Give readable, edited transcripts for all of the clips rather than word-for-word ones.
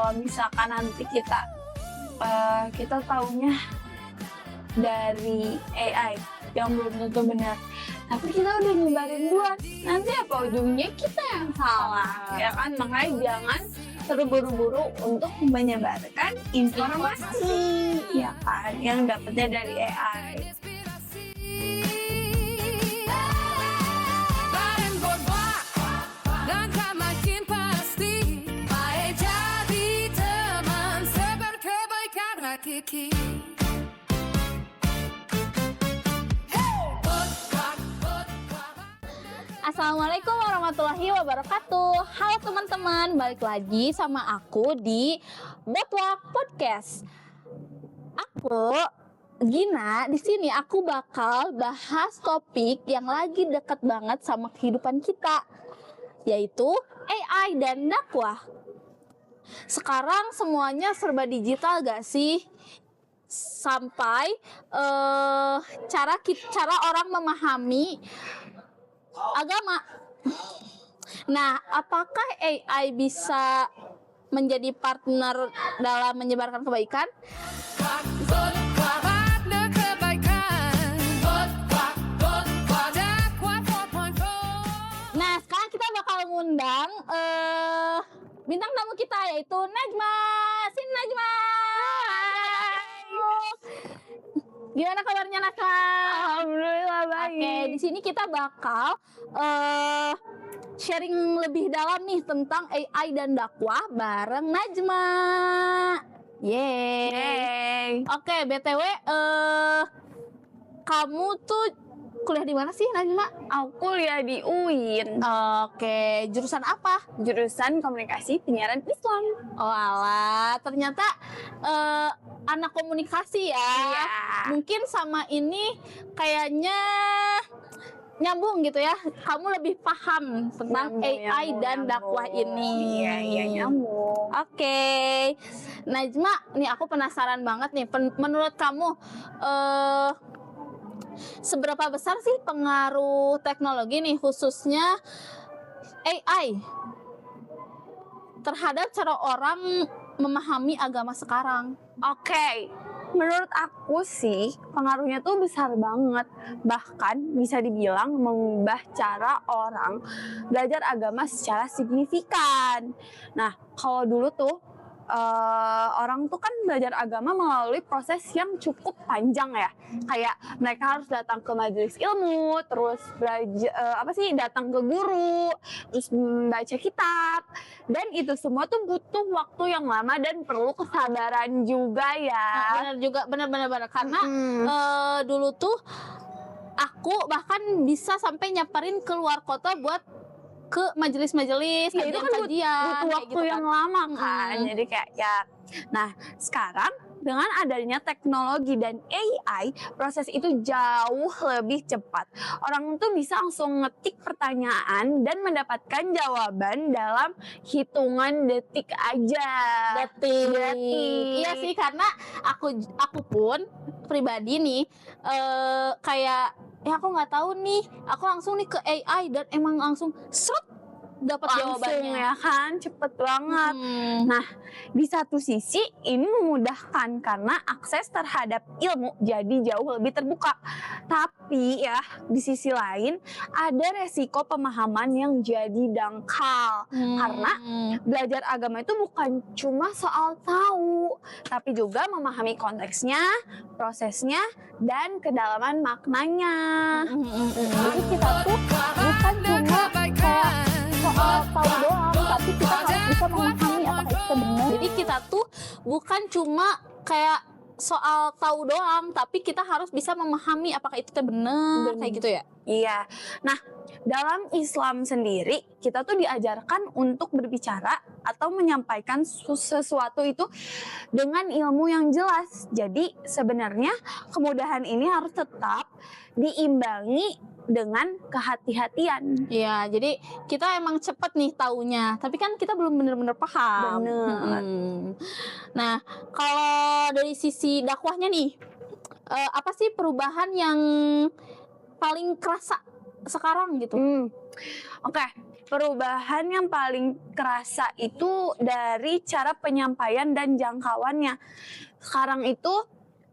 kalau misalkan nanti kita taunya dari AI yang belum tentu benar, tapi kita udah nyebarin duluan, nanti apa ujungnya kita yang salah, ya kan? Makanya jangan terburu-buru untuk menyebarkan informasi, ya kan, yang dapetnya dari AI. Assalamualaikum warahmatullahi wabarakatuh. Halo teman-teman, balik lagi sama aku di Botwalk Podcast. Aku Gina, di sini aku bakal bahas topik yang lagi dekat banget sama kehidupan kita, yaitu AI dan dakwah. Sekarang semuanya serba digital gak sih? Sampai cara orang memahami agama. Nah, apakah AI bisa menjadi partner dalam menyebarkan kebaikan? Nah, sekarang kita bakal ngundang bintang tamu kita, yaitu Najma. Sini Najma. Gimana kabarnya Najma? Alhamdulillah baik. Oke, di sini kita bakal sharing lebih dalam nih tentang AI dan dakwah bareng Najma. Yeay. Oke, BTW kamu tuh kuliah di mana sih Najma? Aku kuliah di UIN, Oke, jurusan apa? jurusan komunikasi penyiaran Islam. Oh alah, ternyata anak komunikasi ya. Iya. Mungkin sama ini kayaknya nyambung gitu ya. Kamu lebih paham tentang AI dan dakwah ini. Iya, nyambung. Oke. Najma, nih aku penasaran banget nih. Menurut kamu seberapa besar sih pengaruh teknologi nih, khususnya AI, terhadap cara orang memahami agama sekarang? Oke, menurut aku sih pengaruhnya tuh besar banget. Bahkan bisa dibilang mengubah cara orang belajar agama secara signifikan. Nah, kalau dulu tuh orang tuh kan belajar agama melalui proses yang cukup panjang ya. Kayak mereka harus datang ke majelis ilmu, terus belajar datang ke guru, terus membaca kitab. Dan itu semua tuh butuh waktu yang lama dan perlu kesabaran juga ya. Benar juga, benar karena dulu tuh aku bahkan bisa sampai nyaparin keluar kota buat ke majelis-majelis, Ya, itu kan kajian, butuh kayak waktu gitu yang kan. lama kan. Jadi kayak ya. Nah, sekarang dengan adanya teknologi dan AI, proses itu jauh lebih cepat. Orang tuh bisa langsung ngetik pertanyaan dan mendapatkan jawaban dalam hitungan detik aja. Detik. Iya sih, karena aku pun pribadi nih kayak ya aku nggak tahu nih, aku langsung nih ke AI dan emang langsung dapat jawabannya ya kan, cepet banget. Nah, di satu sisi ini memudahkan karena akses terhadap ilmu jadi jauh lebih terbuka. Tapi ya di sisi lain ada resiko pemahaman yang jadi dangkal. Karena belajar agama itu bukan cuma soal tahu, tapi juga memahami konteksnya, prosesnya, dan kedalaman maknanya. Jadi kita tuh bukan cuma kayak soal tahu doang, tapi kita harus bisa memahami apakah itu benar. Jadi kita tuh bukan cuma kayak soal tahu doang, tapi kita harus bisa memahami apakah itu benar, kayak gitu ya. Iya. Nah, dalam Islam sendiri kita tuh diajarkan untuk berbicara atau menyampaikan sesuatu itu dengan ilmu yang jelas. Jadi sebenarnya kemudahan ini harus tetap diimbangi dengan kehati-hatian. Iya, jadi kita emang cepet nih taunya, tapi kan kita belum bener-bener paham. Bener. Nah, kalau dari sisi dakwahnya nih, apa sih perubahan yang paling kerasa sekarang gitu? Oke, perubahan yang paling kerasa itu dari cara penyampaian dan jangkauannya. Sekarang itu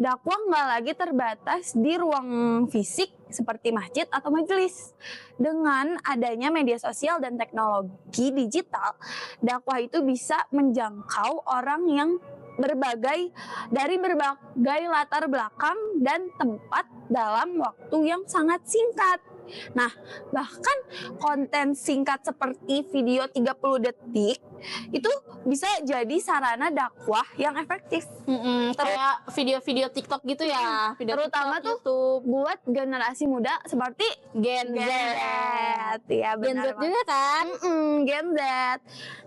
dakwah nggak lagi terbatas di ruang fisik seperti masjid atau majelis. Dengan adanya media sosial dan teknologi digital, dakwah itu bisa menjangkau orang yang dari berbagai latar belakang dan tempat dalam waktu yang sangat singkat. Nah, bahkan konten singkat seperti video 30 detik itu bisa jadi sarana dakwah yang efektif. Kayak video-video TikTok gitu ya, video Terutama TikTok, tuh YouTube. buat generasi muda seperti Gen Z. Ya, Gen benar Z juga kan? Gen Z.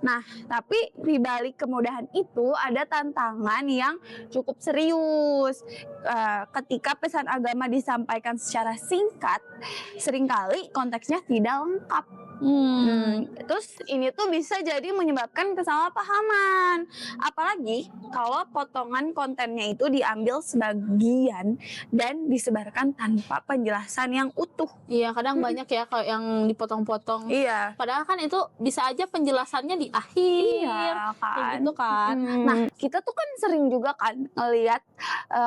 Nah, tapi di balik kemudahan itu ada tantangan yang cukup serius. Ketika pesan agama disampaikan secara singkat, seringkali konteksnya tidak lengkap. Terus ini tuh bisa jadi menyebabkan kesalahpahaman. Apalagi kalau potongan kontennya itu diambil sebagian dan disebarkan tanpa penjelasan yang utuh. Iya, kadang banyak ya kalau yang dipotong-potong. Iya. Padahal kan itu bisa aja penjelasannya di akhir. Iya Kayak kan. gitu kan. Nah, kita tuh kan sering juga kan ngelihat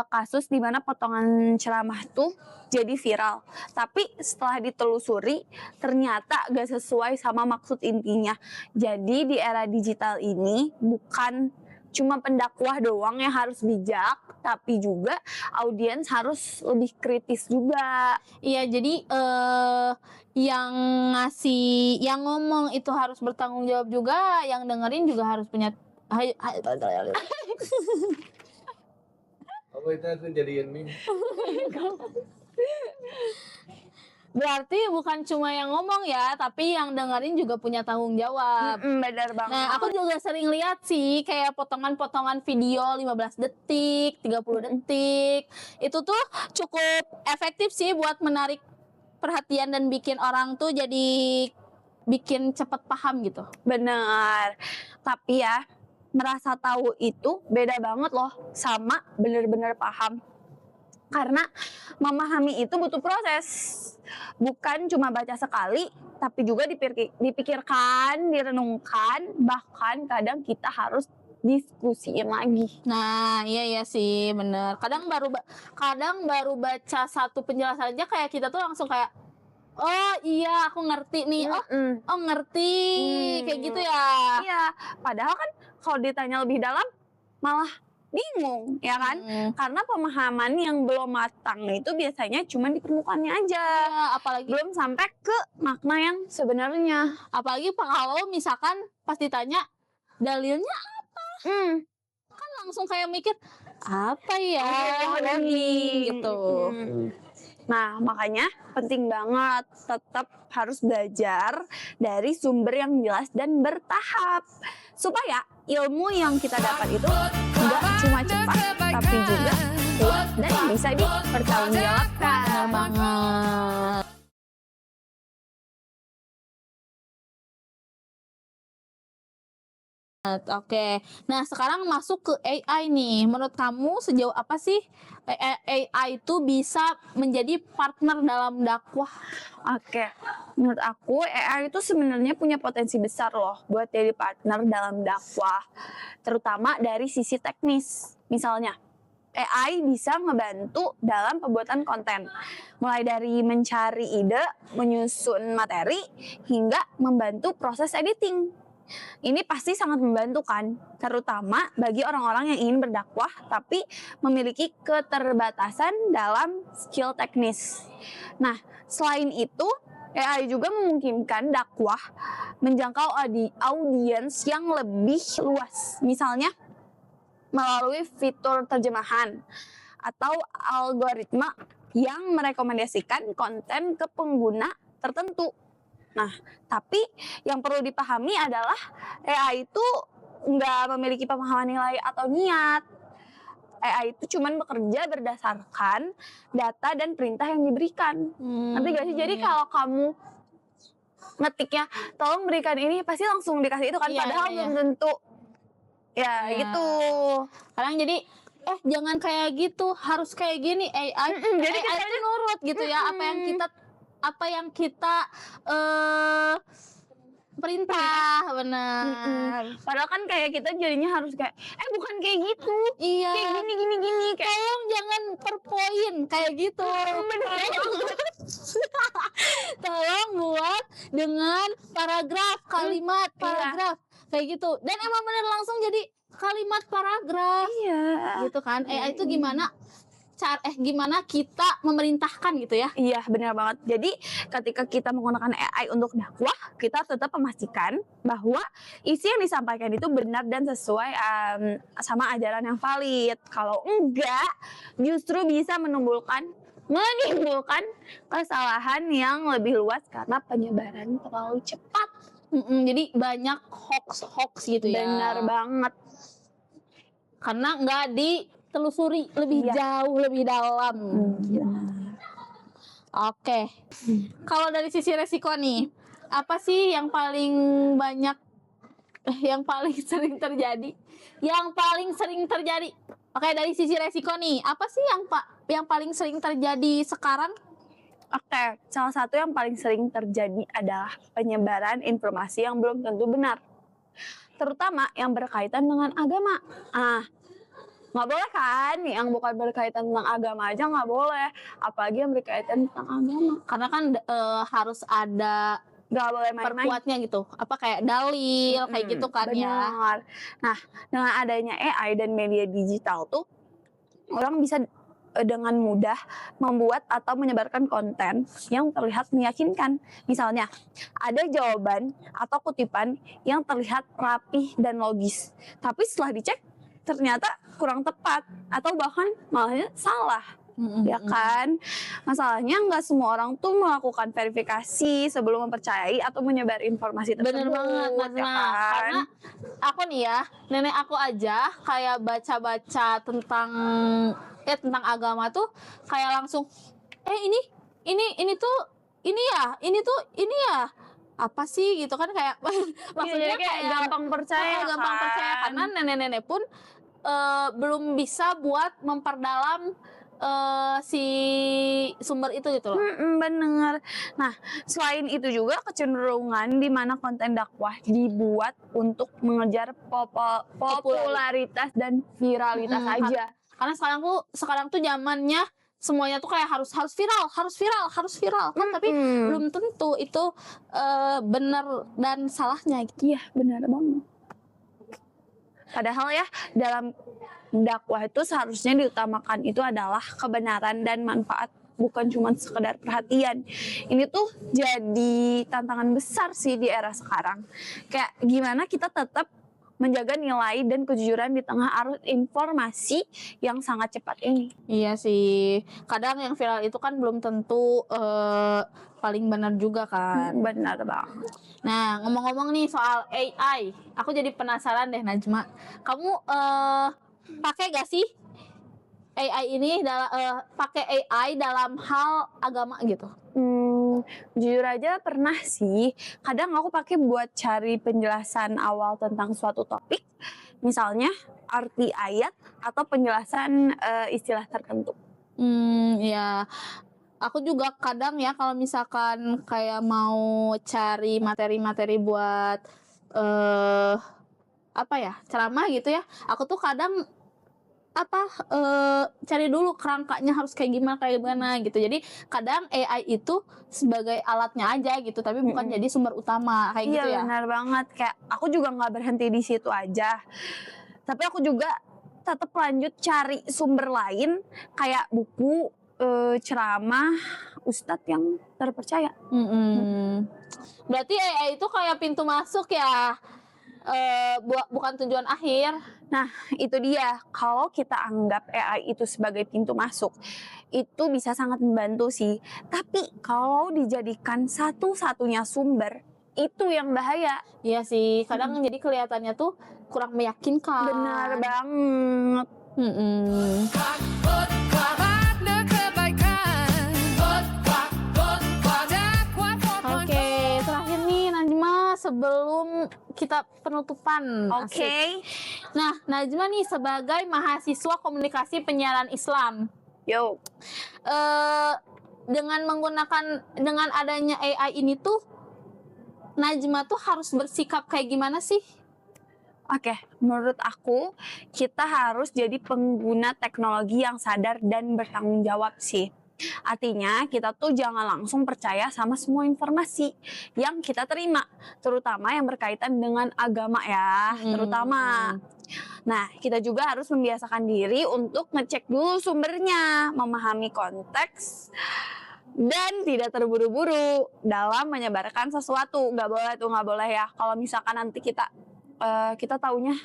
kasus di mana potongan ceramah tuh jadi viral. Tapi setelah ditelusuri ternyata gak sesuai sama maksud intinya. Jadi di era digital ini bukan cuma pendakwah doang yang harus bijak, tapi juga audiens harus lebih kritis juga. Iya, jadi yang ngomong itu harus bertanggung jawab juga, yang dengerin juga harus punya Apa itu tuh jadiin meme? Berarti bukan cuma yang ngomong ya, tapi yang dengerin juga punya tanggung jawab. Benar banget. Nah, aku juga sering lihat sih kayak potongan-potongan video 15 detik, 30 detik. Itu tuh cukup efektif sih buat menarik perhatian dan bikin orang tuh jadi bikin cepet paham gitu. Benar. Tapi ya, merasa tahu itu beda banget loh sama benar-benar paham. Karena memahami itu butuh proses. Bukan cuma baca sekali, tapi juga dipikirkan, direnungkan, bahkan kadang kita harus diskusiin lagi. Nah, iya sih, bener. Kadang baru baca satu penjelasan aja kayak kita tuh langsung kayak, oh iya aku ngerti nih, oh ngerti, kayak gitu ya. Iya, padahal kan kalau ditanya lebih dalam malah bingung, ya kan? Karena pemahaman yang belum matang itu biasanya cuma di permukaannya aja. Ya, apalagi belum sampai ke makna yang sebenarnya. Apalagi kalau misalkan pas ditanya dalilnya apa, kan langsung kayak mikir apa ya gitu. Nah, makanya penting banget tetap harus belajar dari sumber yang jelas dan bertahap supaya ilmu yang kita dapat itu nggak cuma cepat tapi juga kuat dan bisa dipertanggungjawabkan. Benar banget. Oke, nah sekarang masuk ke AI nih. Menurut kamu sejauh apa sih AI itu bisa menjadi partner dalam dakwah? Oke, menurut aku AI itu sebenarnya punya potensi besar loh buat jadi partner dalam dakwah, terutama dari sisi teknis. Misalnya, AI bisa ngebantu dalam pembuatan konten, mulai dari mencari ide, menyusun materi, hingga membantu proses editing. Ini pasti sangat membantu kan, terutama bagi orang-orang yang ingin berdakwah tapi memiliki keterbatasan dalam skill teknis. Nah, selain itu, AI juga memungkinkan dakwah menjangkau audiens yang lebih luas. Misalnya, melalui fitur terjemahan atau algoritma yang merekomendasikan konten ke pengguna tertentu. Nah, tapi yang perlu dipahami adalah AI itu nggak memiliki pemahaman nilai atau niat. AI itu cuma bekerja berdasarkan data dan perintah yang diberikan. Nanti gak sih? Jadi kalau kamu ngetiknya, tolong berikan ini, pasti langsung dikasih itu kan. Padahal belum tentu. Ya gitu. Kadang jadi, jangan kayak gitu, harus kayak gini. AI, Jadi AI itu nurut gitu ya, apa yang kita perintah, benar. Padahal kan kayak kita jadinya harus kayak bukan kayak gitu. Iya. Kayak gini kayak Tolong jangan per poin kayak gitu. Tolong buat dengan paragraf, kalimat, paragraf kayak gitu. Dan emang bener langsung jadi kalimat paragraf. Iya. Gitu kan. AI itu gimana gimana kita memerintahkan gitu ya. Iya, benar banget. Jadi ketika kita menggunakan AI untuk dakwah, kita tetap memastikan bahwa isi yang disampaikan itu benar dan sesuai sama ajaran yang valid. Kalau enggak, justru bisa menimbulkan kesalahan yang lebih luas karena penyebaran terlalu cepat. Jadi banyak hoax gitu ya. Benar banget. Karena nggak ditelusuri lebih jauh, lebih dalam. Oke. Kalau dari sisi resiko nih, apa sih yang paling banyak, yang paling sering terjadi? Oke, dari sisi resiko nih, apa sih yang paling sering terjadi sekarang? Oke, salah satu yang paling sering terjadi adalah penyebaran informasi yang belum tentu benar, terutama yang berkaitan dengan agama. Nggak boleh kan, yang bukan berkaitan tentang agama aja nggak boleh, apalagi yang berkaitan tentang agama. Karena kan harus ada Nggak boleh main-main. perkuatnya gitu, apa kayak dalil kayak gitu kan ya. Benar. Nah, dengan adanya AI dan media digital tuh, orang bisa dengan mudah membuat atau menyebarkan konten yang terlihat meyakinkan. Misalnya, ada jawaban atau kutipan yang terlihat rapih dan logis, tapi setelah dicek ternyata kurang tepat atau bahkan malah salah. Ya kan? Masalahnya nggak semua orang tuh melakukan verifikasi sebelum mempercayai atau menyebar informasi tersebut. Bener banget, ya kan? Karena aku nih ya, nenek aku aja kayak baca-baca tentang agama tuh kayak langsung ini ya apa sih gitu kan, kayak maksudnya kayak gampang percaya karena nenek-nenek pun belum bisa buat memperdalam si sumber itu gitu loh. Bener. Nah, selain itu juga kecenderungan di mana konten dakwah dibuat untuk mengejar popularitas dan viralitas aja. Karena sekarang tuh zamannya semuanya tuh kayak harus viral kan, tapi belum tentu itu benar dan salahnya gitu. Iya, benar banget. Padahal ya dalam dakwah itu seharusnya diutamakan itu adalah kebenaran dan manfaat, bukan cuma sekedar perhatian. Ini tuh jadi tantangan besar sih di era sekarang. Kayak gimana kita tetap menjaga nilai dan kejujuran di tengah arus informasi yang sangat cepat ini. Iya sih, kadang yang viral itu kan belum tentu paling benar juga kan. Benar banget. Nah, ngomong-ngomong nih soal AI, aku jadi penasaran deh Najma, kamu pakai gak sih AI ini pakai AI dalam hal agama gitu? Jujur aja pernah sih. Kadang aku pakai buat cari penjelasan awal tentang suatu topik, misalnya arti ayat atau penjelasan istilah tertentu. Ya, aku juga kadang ya kalau misalkan kayak mau cari materi-materi buat ceramah gitu ya, aku tuh kadang cari dulu kerangkanya harus kayak gimana gitu. Jadi kadang AI itu sebagai alatnya aja gitu, tapi bukan jadi sumber utama kayak gitu ya. Iya, benar banget. Kayak aku juga nggak berhenti di situ aja, tapi aku juga tetap lanjut cari sumber lain kayak buku, ceramah ustadz yang terpercaya. Berarti AI itu kayak pintu masuk ya, bukan tujuan akhir. Nah, itu dia. Kalau kita anggap AI itu sebagai pintu masuk, itu bisa sangat membantu sih. Tapi kalau dijadikan satu-satunya sumber, itu yang bahaya. Iya sih, kadang jadi kelihatannya tuh kurang meyakinkan. Benar banget. Oke, terakhir nih Najma sebelum kita penutupan. Oke. Nah, Najma nih sebagai mahasiswa komunikasi penyiaran Islam, Yo. dengan adanya AI ini tuh Najma tuh harus bersikap kayak gimana sih? Oke, menurut aku kita harus jadi pengguna teknologi yang sadar dan bertanggung jawab sih. Artinya kita tuh jangan langsung percaya sama semua informasi yang kita terima, terutama yang berkaitan dengan agama ya, terutama. Nah, kita juga harus membiasakan diri untuk ngecek dulu sumbernya, memahami konteks, dan tidak terburu-buru dalam menyebarkan sesuatu. Nggak boleh ya. Kalau misalkan nanti kita taunya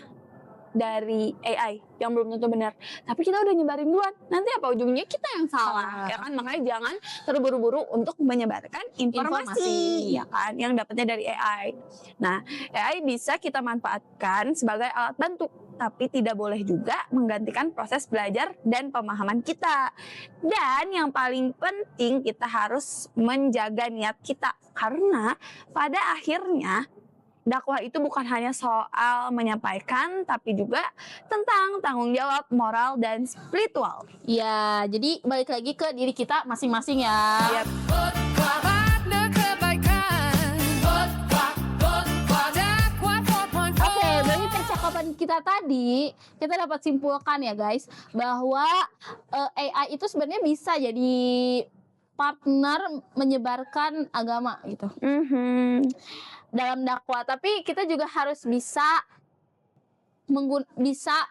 dari AI yang belum tentu benar, tapi kita udah nyebarin duluan, nanti apa ujungnya kita yang salah, ya kan? Makanya jangan terburu-buru untuk menyebarkan informasi, ya kan, yang dapatnya dari AI. Nah, AI bisa kita manfaatkan sebagai alat bantu, tapi tidak boleh juga menggantikan proses belajar dan pemahaman kita. Dan yang paling penting, kita harus menjaga niat kita, karena pada akhirnya dakwah itu bukan hanya soal menyampaikan, tapi juga tentang tanggung jawab moral dan spiritual. Ya, jadi balik lagi ke diri kita masing-masing ya. Yap. Oke, dari percakapan kita tadi, kita dapat simpulkan ya guys, bahwa AI itu sebenarnya bisa jadi partner menyebarkan agama gitu. Dalam dakwah, tapi kita juga harus bisa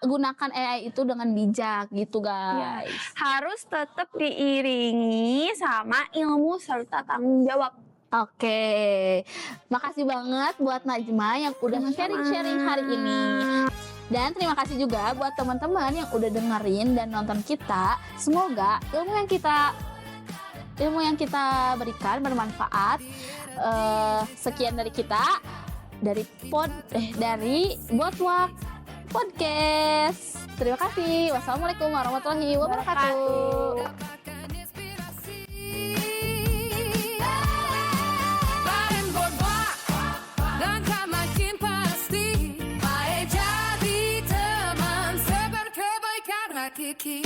gunakan AI itu dengan bijak gitu guys. Harus tetap diiringi sama ilmu serta tanggung jawab. Oke, makasih banget buat Najma yang udah sharing-sharing hari ini. Dan terima kasih juga buat teman-teman yang udah dengerin dan nonton kita. Semoga ilmu yang kita berikan bermanfaat. Sekian dari kita dari Botwak Podcast. Terima kasih. Wassalamualaikum warahmatullahi wabarakatuh. Langkah makin pasti, baik jadi teman seberkebaikan hakiki.